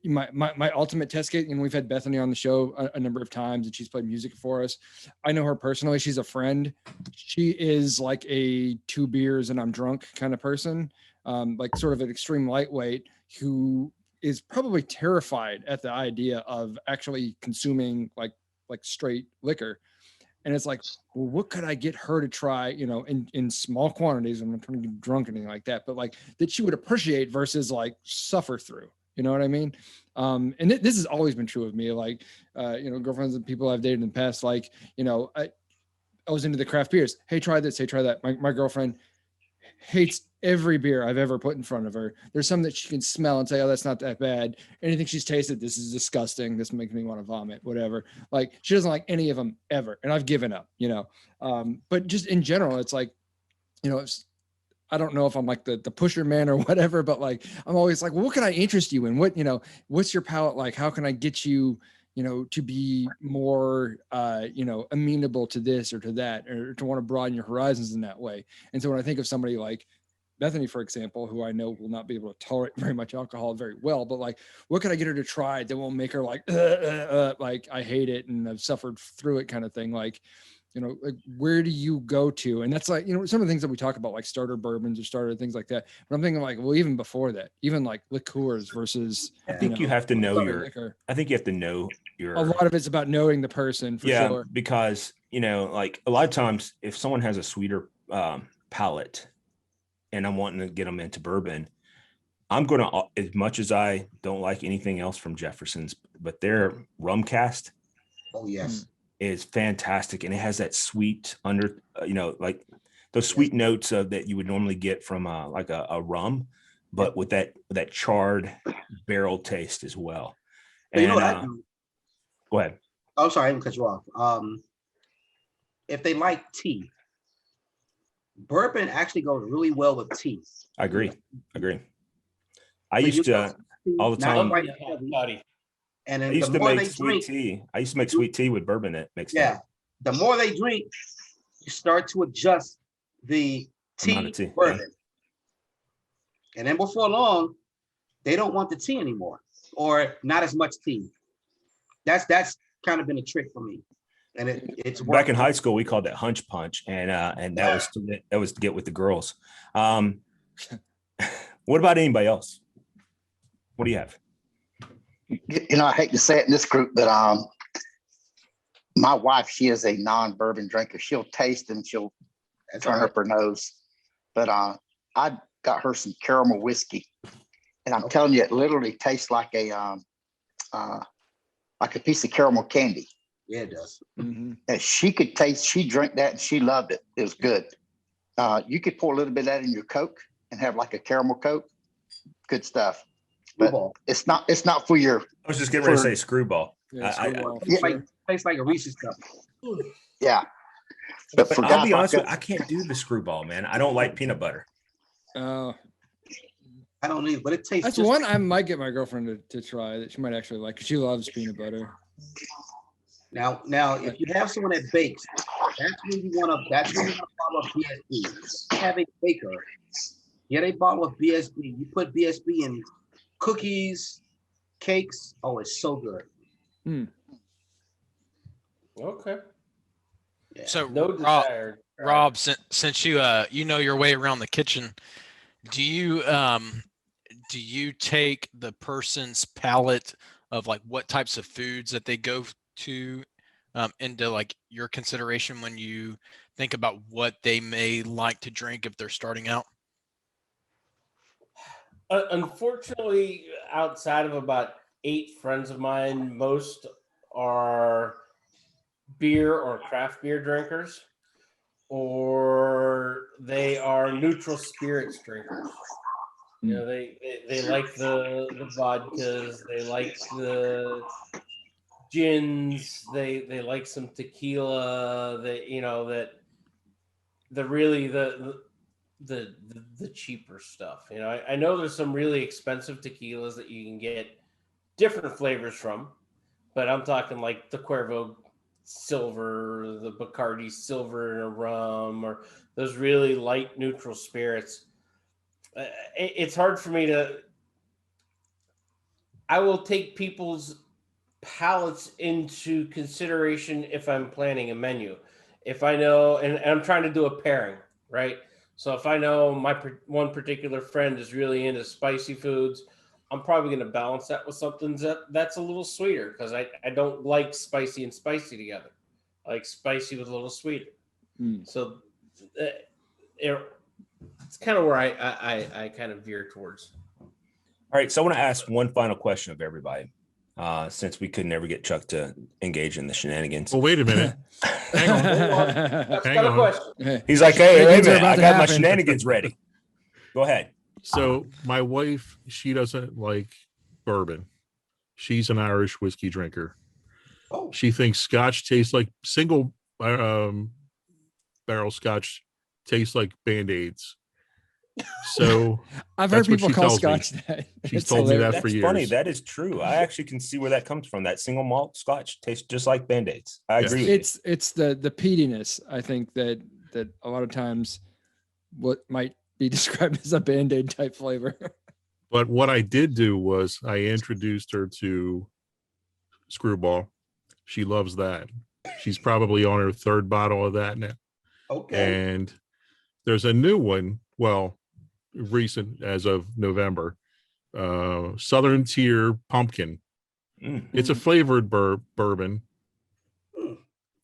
my ultimate test case, and we've had Bethany on the show a number of times, and she's played music for us. I know her personally. She's a friend. She is like a 2 beers and I'm drunk kind of person, sort of an extreme lightweight who is probably terrified at the idea of actually consuming like straight liquor. And it's like, well, what could I get her to try, in small quantities? I'm not trying to get drunk or anything like that, but that she would appreciate versus suffer through. You know what I mean? And this has always been true of me. Girlfriends and people I've dated in the past, I was into the craft beers. Hey, try this. Hey, try that. My girlfriend hates every beer I've ever put in front of her. There's some that she can smell and say, oh, that's not that bad. Anything she's tasted, this is disgusting. This makes me want to vomit, whatever. She doesn't like any of them ever. And I've given up, but just in general, it's I don't know if I'm the pusher man or whatever, but I'm always well, what can I interest you in? What's your palate like? How can I get you, to be more, amenable to this or to that, or to want to broaden your horizons in that way. And so when I think of somebody like Bethany, for example, who I know will not be able to tolerate very much alcohol very well, but what can I get her to try that won't make her I hate it and I've suffered through it kind of thing. Where do you go to? And that's some of the things that we talk about, starter bourbons or starter things like that. But I'm thinking well, even before that, even liqueurs versus, I think you have to know I think you have to know your, a lot of it's about knowing the person for sure. Because, a lot of times if someone has a sweeter palate and I'm wanting to get them into bourbon, I'm going to, as much as I don't like anything else from Jefferson's, but their rum cast. Oh, yes. Is fantastic, and it has that sweet those sweet notes that you would normally get from a rum, but with that charred barrel taste as well. And go ahead. Oh, sorry, I didn't cut you off. If they like tea, bourbon actually goes really well with tea. I agree. I used to all the time. And then I used to make sweet tea. I used to make sweet tea with bourbon that mixed in. The more they drink, you start to adjust the tea bourbon. Yeah. And then before long, they don't want the tea anymore, or not as much tea. That's kind of been a trick for me. and it's Back in worked. high school, we called it hunch punch, and that was to get with the girls. What about anybody else? What do you have? You know, I hate to say it in this group, but my wife, she is a non-bourbon drinker. She'll taste and she'll turn up her nose. But I got her some caramel whiskey, and I'm telling you, it literally tastes like a piece of caramel candy. Yeah, it does. Mm-hmm. And she drank that and she loved it. It was good. You could pour a little bit of that in your Coke and have like a caramel Coke. Good stuff. But Screwball. it's not for your. I was just getting ready to say screwball. Yeah, Tastes like a Reese's cup. Yeah. But for I'll guys be like honest with you, us, I can't do the screwball, man. I don't like peanut butter. Oh, I don't need, but it tastes. that's just one I might get my girlfriend to try that she might actually like, because she loves peanut butter. Now, if you have someone that bakes, that's when you want a bottle of BSB. Have a baker. Get a bottle of BSB. You put BSB in cookies, cakes. Oh, it's so good. Okay. Yeah. So No desire. Rob, since you you know your way around the kitchen, do you take the person's palate of like what types of foods that they go to into like your consideration when you think about what they may like to drink if they're starting out? Unfortunately, outside of about 8 friends of mine, most are beer or craft beer drinkers, or they are neutral spirits drinkers. You know, they like the vodkas, they like the gins, they like some tequila, that the really the cheaper stuff. You know, I know there's some really expensive tequilas that you can get different flavors from, but I'm talking like the Cuervo Silver, the Bacardi Silver in a rum, or those really light neutral spirits. It's hard for me to. I will take people's palates into consideration if I'm planning a menu. If I know, and I'm trying to do a pairing, right? So if I know my one particular friend is really into spicy foods, I'm probably going to balance that with something that's a little sweeter, because I don't like spicy and spicy together. I like spicy with a little sweeter. So it's kind of where I kind of veer towards. All right. So I want to ask one final question of everybody, since we could never get Chuck to engage in the shenanigans. Well, wait a minute. Hang on. That's Hang got a on. question. He's like, hey, wait a Shenanigans are minute. about I to got my happen. shenanigans ready. Go ahead. So my wife, she doesn't like bourbon. She's an Irish whiskey drinker. Oh, She thinks Scotch tastes like single barrel Scotch tastes like Band-Aids. So I've heard That's what people she call tells me. Scotch that. She's It's told me hilarious. that for That's years. funny. That is true. I actually can see where that comes from. That single malt Scotch tastes just like Band-Aids. I agree with It's the peatiness, I think, that a lot of times what might be described as a Band-Aid type flavor. But what I did do was I introduced her to Screwball. She loves that. She's probably on her 3rd bottle of that now. okay. And there's a new one, well, recent as of November, Southern Tier Pumpkin. you. It's a flavored bourbon,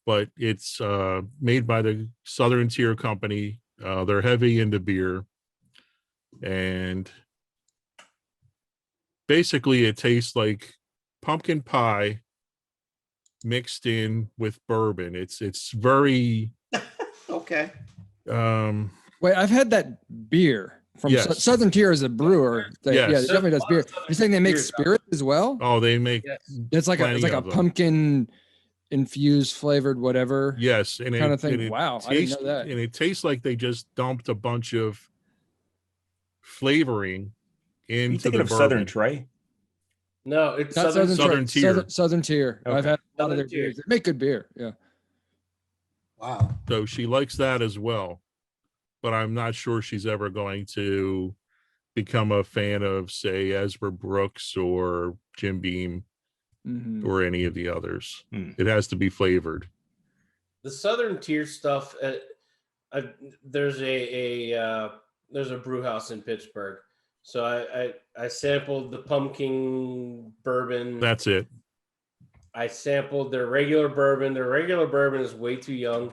but it's made by the Southern Tier Company. They're heavy into beer, and basically it tastes like pumpkin pie mixed in with bourbon. It's very Okay. Wait, I've had that beer from Yes. Southern Tier is a brewer. Yes. Yeah, the company does beer. You're saying they make spirit as well? Oh, they make It's like plenty a of them. pumpkin infused flavored whatever. Yes, and kind of thing. and it Wow, I didn't know that. And it tastes like they just dumped a bunch of flavoring You into thinking the of bourbon. Southern Tray? No, it's Not Southern Tier. Southern Tier. Okay. I've had a lot of Southern their Tier. beers. They make good beer. Yeah. Wow. So she likes that as well, but I'm not sure she's ever going to become a fan of, say, Ezra Brooks or Jim Beam Mhm. or any of the others. Hmm. It has to be flavored. the Southern Tier stuff. There's a brew house in Pittsburgh, so I sampled the pumpkin bourbon. That's it. I sampled their regular bourbon. Their regular bourbon is way too young.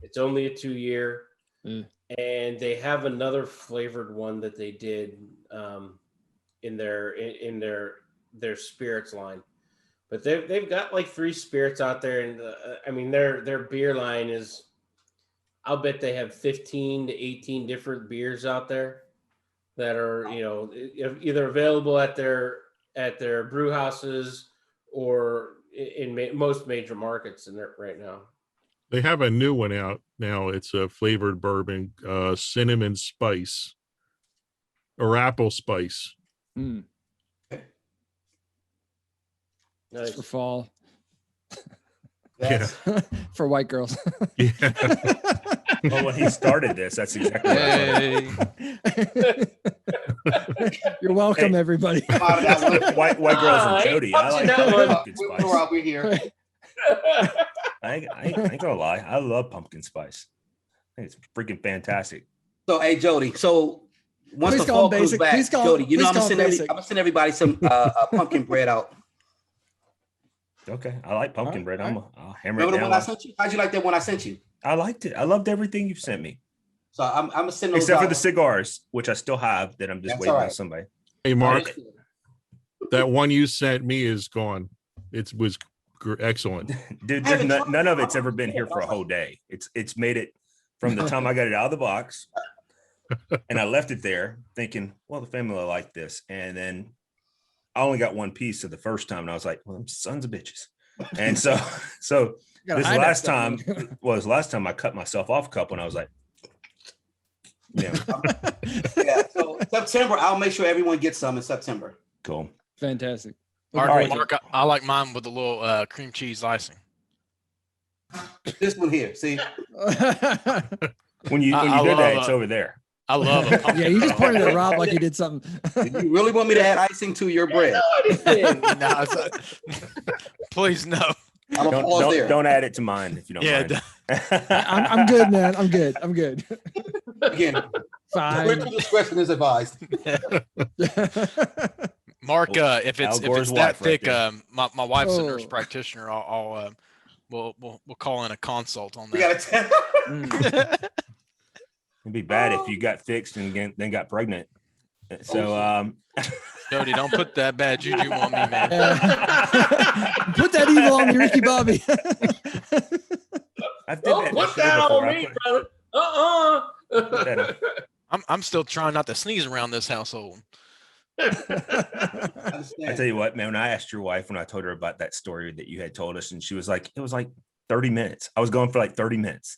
It's only a 2-year. And they have another flavored one that they did in their spirits line. But they've got like 3 spirits out there, and I mean their beer line is, I'll bet they have 15 to 18 different beers out there that are, you know, either available at their brew houses or in most major markets in there right now. They have a new one out now. It's a flavored bourbon, cinnamon spice or apple spice. Nice. For fall. Yeah. For white girls. Yeah. Well, when he started this, that's exactly what I thought. You're welcome, Hey. everybody. White girls and Jody. I like that one. pumpkin spice. We're here. I ain't gonna lie. I love pumpkin spice. I think it's freaking fantastic. So, hey, Jody. So once Please the call fall him comes basic. back, Please call- Jody, you know please I'm gonna call send him basic. I'm gonna send everybody some pumpkin bread out. Okay, I like pumpkin bread. I'll hammer Remember it the one down. I sent you? How'd you like that one I sent you? I liked it. I loved everything you've sent me, So I'm gonna send those except for out. the cigars, which I still have. That I'm just That's waiting all on right. somebody. Hey, Mark, that one you sent me is gone. It was excellent. Dude, I haven't tried none of it. it's ever been here for a whole day. It's made it from the time I got it out of the box, and I left it there thinking, well, the family will like this, and then I only got one piece of the first time, and I was like, well, them sons of bitches. And so You gotta this hide that last stuff, time man. was last time I cut myself off a couple, and I was like, yeah, Yeah. So September, I'll make sure everyone gets some in September. cool. Fantastic. Mark, All right. Mark, I like mine with a little cream cheese icing. This one here. See, When you I did that, love it's over there. I love a pumpkin. Yeah, you just bread. pointed at Rob like he did something. you really want me to add icing to your bread? No, please no. I'm gonna pause there. Don't add it to mine if you don't Yeah, mind. I'm good, man. I'm good. Again, Fine. parental discretion is advised. Mark, if Al it's Gore's that wife right thick, there. my wife's a nurse Oh. practitioner. We'll call in a consult on We that. got to. It'd be bad if you got fixed and then got pregnant. So Jody, don't put that bad juju on me, man. Put that evil on me, Ricky Bobby. I've did Don't that put that before. on me, brother. Put that on. I'm still trying not to sneeze around this household. I tell you what, man, when I asked your wife, when I told her about that story that you had told us, and she was like, it was like 30 minutes. I was going for like 30 minutes.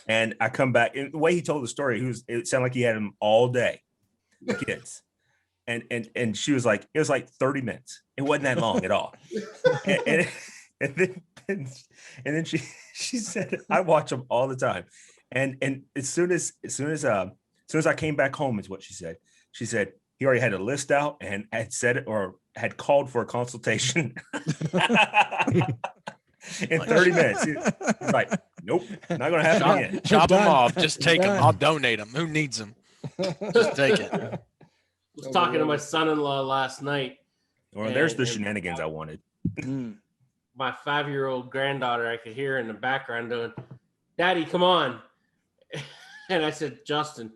And I come back, and the way he told the story, it sounded like he had them all day, the kids. And she was like, it was like 30 minutes. It wasn't that long at all. And then she said, I watch them all the time. And as soon as I came back home, is what she said. She said, he already had a list out and had said it or had called for a consultation in 30 minutes. He's like, nope, not going to happen again. Chop them Done. off. Just take them. Done. I'll donate them. Who needs them? Just take it. I was talking to my son-in-law last night. Well, there's the And- shenanigans I wanted. My 5-year-old granddaughter, I could hear her in the background doing, "Daddy, come on." And I said, "Justin,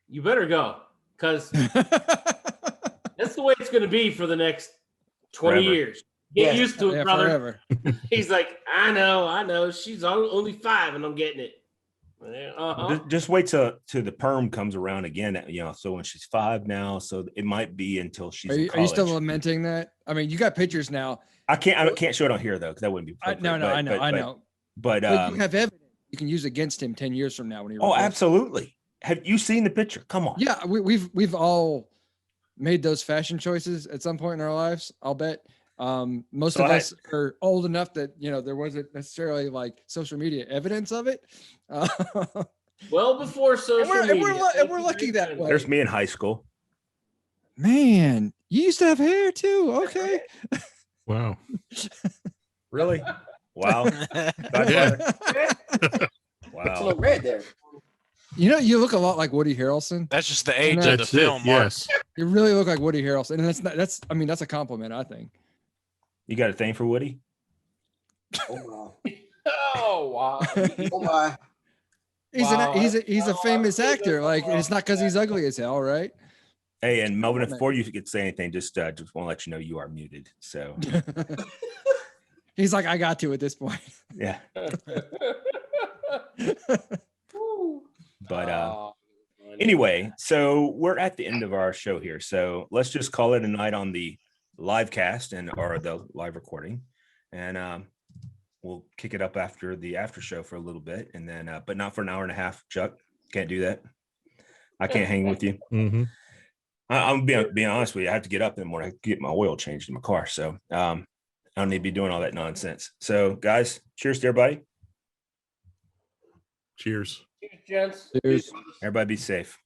you better go, because that's the way it's going to be for the next 20 Forever. years. Get Yeah. used to it, Yeah, brother." forever. He's like, I know. She's only 5 and I'm getting it. Uh-huh. Just wait till the perm comes around again. So when she's 5 now, so it might be until she's Are in you college. still lamenting that? I mean, you got pictures now. I can't show it on here though, because that wouldn't be appropriate. I know. But But you have evidence you can use against him 10 years from now when he. oh, reports. absolutely. Have you seen the picture? Come on. Yeah, we've all made those fashion choices at some point in our lives. I'll bet. Most So of I- us are old enough that there wasn't necessarily like social media evidence of it. Well before social and media. we're lucky that way. There's me in high school. Man, you used to have hair too. Okay. Wow. Really? Wow. Yeah. It's a Wow. little red there. You know, you look a lot like Woody Harrelson. That's just the age of That's the film, Mark. Yes. You really look like Woody Harrelson, and that's a compliment, I think. You got a thing for Woody? Oh Oh wow. my. Oh my. He's a famous actor. Like, and it's not because he's ugly as hell, right? Hey, and Melvin, before you could say anything, just want to let you know you are muted. So He's like, I got to at this point. yeah, but anyway, so we're at the end of our show here. So let's just call it a night on the live cast or the live recording, and we'll kick it up after the after show for a little bit, and then but not for an hour and a half. Chuck, can't do that. I can't hang with you. Mm-hmm. I'm being honest with you. I have to get up in the morning, get my oil changed in my car. So I don't need to be doing all that nonsense. So guys, cheers to everybody. Cheers. Cheers, gents. Cheers. Everybody be safe.